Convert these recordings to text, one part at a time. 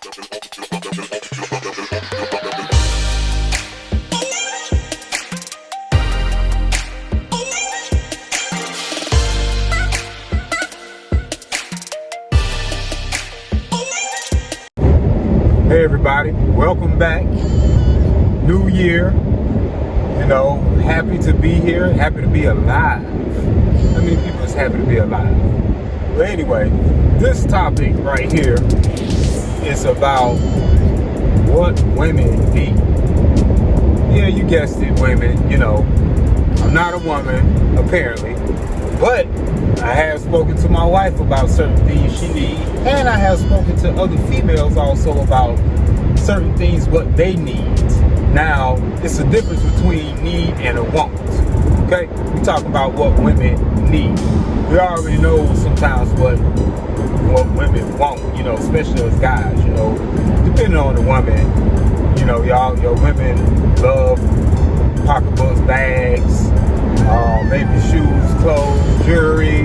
Hey everybody, welcome back. New year, happy to be here, happy to be alive. How many people is happy to be alive? But anyway, this topic right here is about what women need. Yeah, you guessed it, women. I'm not a woman, apparently, but I have spoken to my wife about certain things she needs, and I have spoken to other females also about certain things, what they need. Now, it's a difference between need and a want. Okay? We talk about what women need. We already know sometimes what women want, especially as guys, depending on the woman. Your women love pocketbooks, bags, maybe shoes, clothes, jewelry,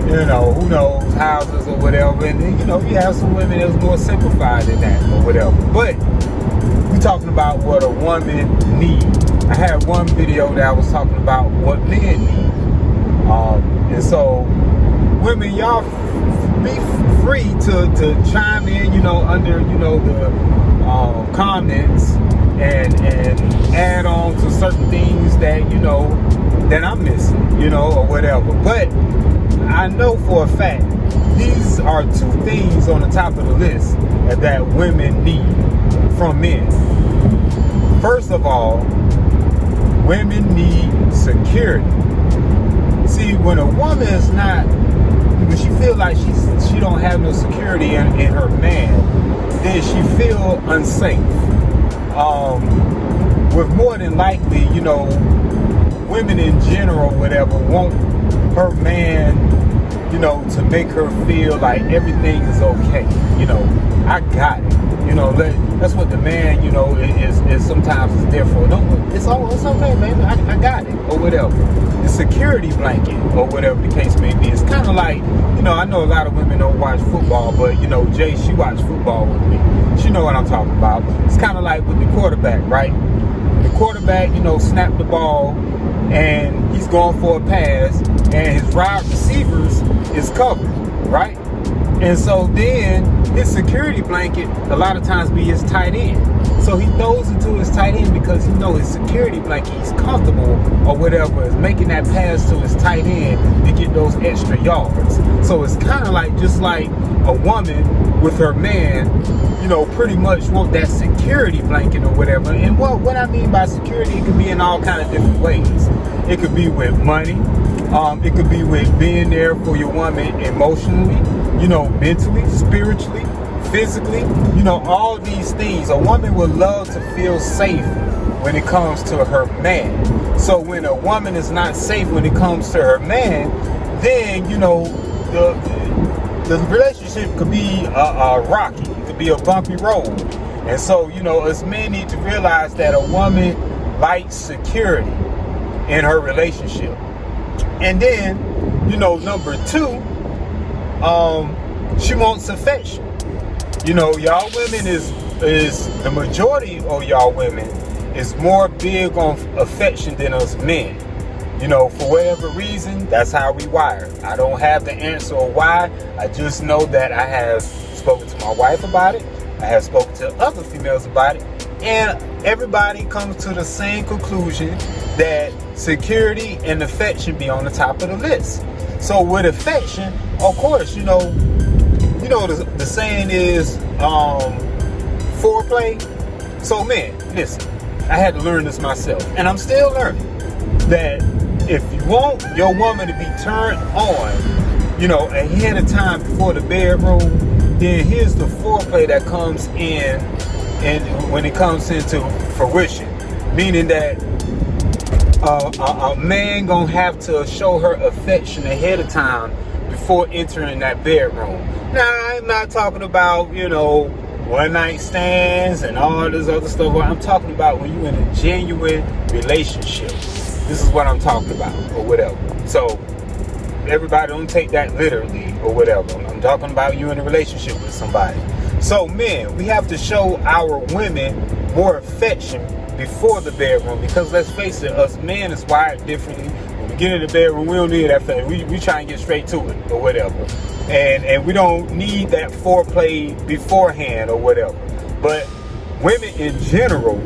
who knows, houses or whatever. And then, you have some women that's more simplified than that or whatever. But we're talking about what a woman needs. I had one video that I was talking about what men need. And so, women, y'all be free to chime in, under, the comments and add on to certain things that, that I'm missing, or whatever. But I know for a fact, these are two things on the top of the list that women need from men. First of all, women need security. See, when a woman is not, when she feel like she don't have no security in her man, then she feel unsafe. With more than likely, women in general, whatever, want her man, to make her feel like everything is okay. I got it. That's what the man, is sometimes is there for. It's okay, baby. I got it, or whatever. The security blanket, or whatever the case may be. It's kind of like, I know a lot of women don't watch football, but Jay, she watched football with me. She know what I'm talking about. It's kind of like with the quarterback, right? The quarterback, snapped the ball, and he's going for a pass, and his wide receivers is covered, right? And so then his security blanket a lot of times be his tight end. So he throws into his tight end because he knows his security blanket, he's comfortable or whatever, is making that pass to his tight end to get those extra yards. So it's kind of like, just like a woman with her man, pretty much want that security blanket or whatever. And what I mean by security, it could be in all kind of different ways. It could be with money. It could be with being there for your woman emotionally, mentally, spiritually, physically, all these things. A woman would love to feel safe when it comes to her man. So when a woman is not safe when it comes to her man, then, the relationship could be rocky. It could be a bumpy road. And so, us men need to realize that a woman likes security in her relationship. And then, number two, she wants affection. Y'all women is the majority of y'all women is more big on affection than us men. For whatever reason, that's how we wired. I don't have the answer or why. I just know that I have spoken to my wife about it. I have spoken to other females about it. And everybody comes to the same conclusion that security and affection be on the top of the list. So with affection, of course, the saying is foreplay. So men, listen, I had to learn this myself, and I'm still learning that if you want your woman to be turned on, ahead of time before the bedroom, then here's the foreplay that comes in, and when it comes into fruition, meaning that a man gonna have to show her affection ahead of time before entering that bedroom. Now, I'm not talking about, one night stands and all this other stuff. I'm talking about when you're in a genuine relationship. This is what I'm talking about, or whatever. So everybody don't take that literally or whatever. I'm talking about you in a relationship with somebody. So men, we have to show our women more affection before the bedroom, because let's face it, us men is wired differently. When we get in the bedroom, we don't need that affection. We try and get straight to it or whatever. And we don't need that foreplay beforehand or whatever. But women in general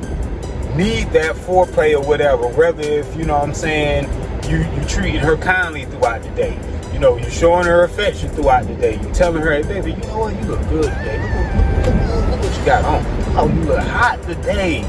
need that foreplay or whatever, whether if, you know what I'm saying, you treating her kindly throughout the day. You know, you showing her affection throughout the day. You telling her, hey, baby, you know what, you look good today. Look what you got on. Oh, you look hot today.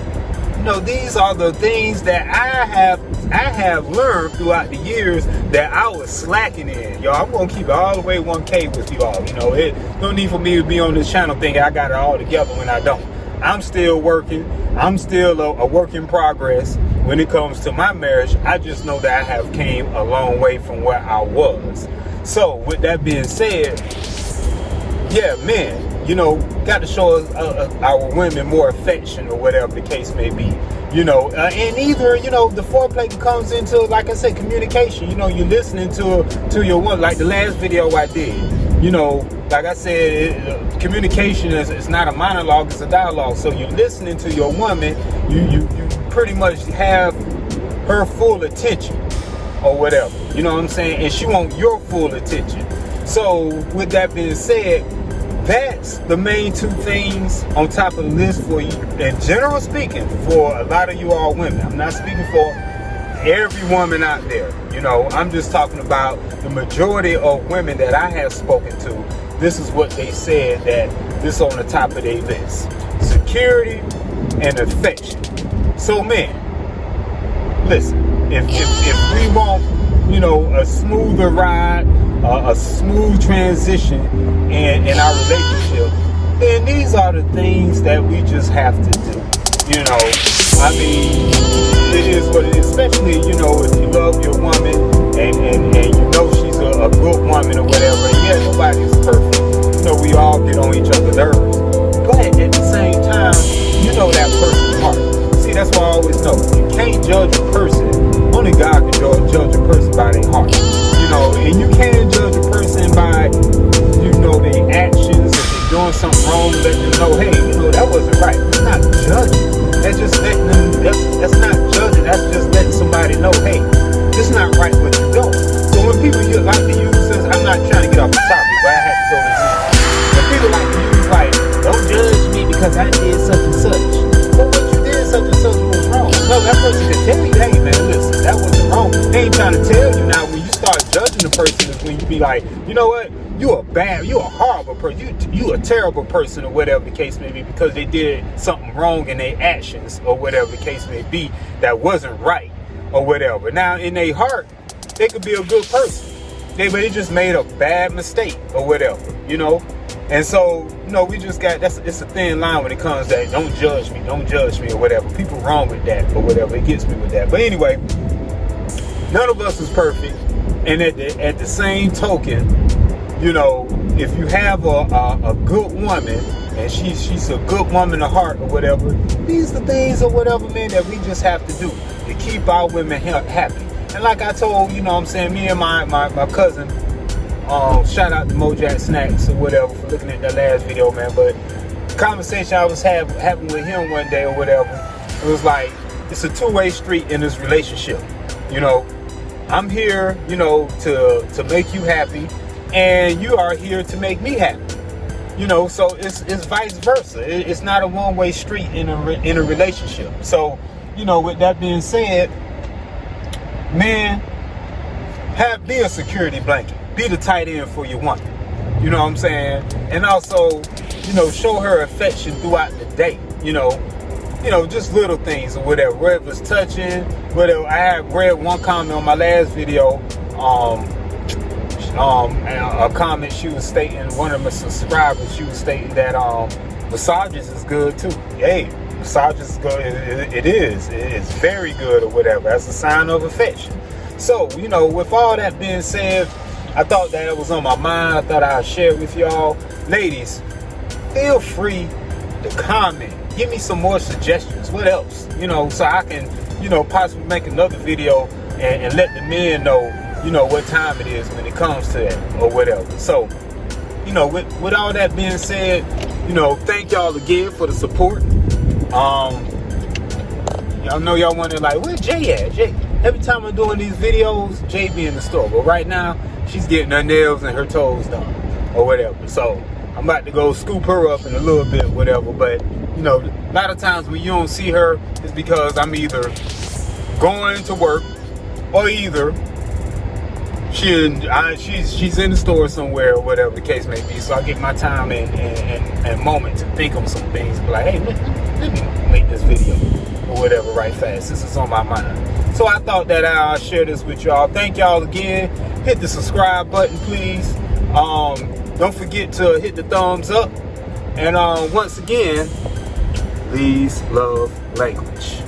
You know, these are the things that I have learned throughout the years that I was slacking in. Y'all, I'm gonna keep it all the way 1K with you all. You know, it no need for me to be on this channel thinking I got it all together when I don't. I'm still working. I'm still a work in progress when it comes to my marriage. I just know that I have came a long way from where I was. So with that being said, yeah, men, you know, got to show our women more affection or whatever the case may be. You know, and either, you know, the foreplay comes into, like I said, communication. You know, you're listening to your woman, like the last video I did. You know, like I said, communication is not a monologue, it's a dialogue. So you're listening to your woman, you pretty much have her full attention or whatever. You know what I'm saying? And she wants your full attention. So with that being said, that's the main two things on top of the list for you. In general speaking, for a lot of you all women. I'm not speaking for every woman out there. You know, I'm just talking about the majority of women that I have spoken to. This is what they said, that this is on the top of their list: security and affection. So men, listen, if we want, you know, a smoother ride, a smooth transition in our relationship, then these are the things that we just have to do. You know, I mean, it is what it is, especially, you know, if you love your woman and you know she's a good woman or whatever. Yeah, nobody's perfect. You know, we all get on each other's nerves. But at the same time, you know that person's heart. See, that's why I always know, you can't judge a person. Only God can judge a person by their heart. You know, and you can't judge a person by, you know, their actions. If they're doing something wrong, let them know, hey, you know, that wasn't right. It's not judging. That's just letting them, that's not judging. That's just letting somebody know, hey, this is not right what you're doing. So when people like to use this, I'm not trying to get off the topic, but I had to throw this in. When people like to use, like, don't judge me because I did such and such. Well, what you did such and such was wrong. No, that person can tell you, hey, man, listen, that wasn't wrong. They ain't trying to tell you. Now, when you start judging the person is when you be like, you know what? You're a horrible person. You a terrible person or whatever the case may be, because they did something wrong in their actions or whatever the case may be that wasn't right or whatever. Now, in their heart, they could be a good person. They just made a bad mistake or whatever, you know? And so, you know, we just got, it's a thin line when it comes to that. Don't judge me or whatever. People wrong with that or whatever. It gets me with that. But anyway, none of us is perfect. And at the same token, you know, if you have a good woman and she's a good woman of heart or whatever, these are the things or whatever, man, that we just have to do to keep our women happy. And like I told, you know what I'm saying, me and my cousin, shout out to Mojack Snacks or whatever for looking at that last video, man. But the conversation I was having with him one day or whatever, it was like, it's a two-way street in this relationship. You know, I'm here, you know, to make you happy, and you are here to make me happy. You know, so it's vice versa. It's not a one-way street in a relationship. So, you know, with that being said, man, be a security blanket. Be the tight end for your woman. You know what I'm saying? And also, you know, show her affection throughout the day. You know, just little things or whatever. Whether it's touching, whatever. I had read one comment on my last video. A comment she was stating, one of my subscribers, she was stating that massages is good too. Hey, massages is good. It's very good or whatever. That's a sign of affection. So, you know, with all that being said, I thought that it was on my mind. I thought I'd share it with y'all. Ladies, feel free to comment. Give me some more suggestions. What else? You know, so I can, you know, possibly make another video and let the men know, you know, what time it is when it comes to that or whatever. So, you know, with all that being said, you know, thank y'all again for the support. Y'all know y'all wondering like, where Jay at? Jay, every time I'm doing these videos, Jay be in the store. But right now, she's getting her nails and her toes done or whatever. So I'm about to go scoop her up in a little bit, whatever. But you know, a lot of times when you don't see her, it's because I'm either going to work or either she's in the store somewhere or whatever the case may be. So I get my time and moment to think on some things. Be like, hey, let me make this video or whatever right fast. This is on my mind. So I thought that I'll share this with y'all. Thank y'all again. Hit the subscribe button, please. Don't forget to hit the thumbs up. And once again, Lee's love language.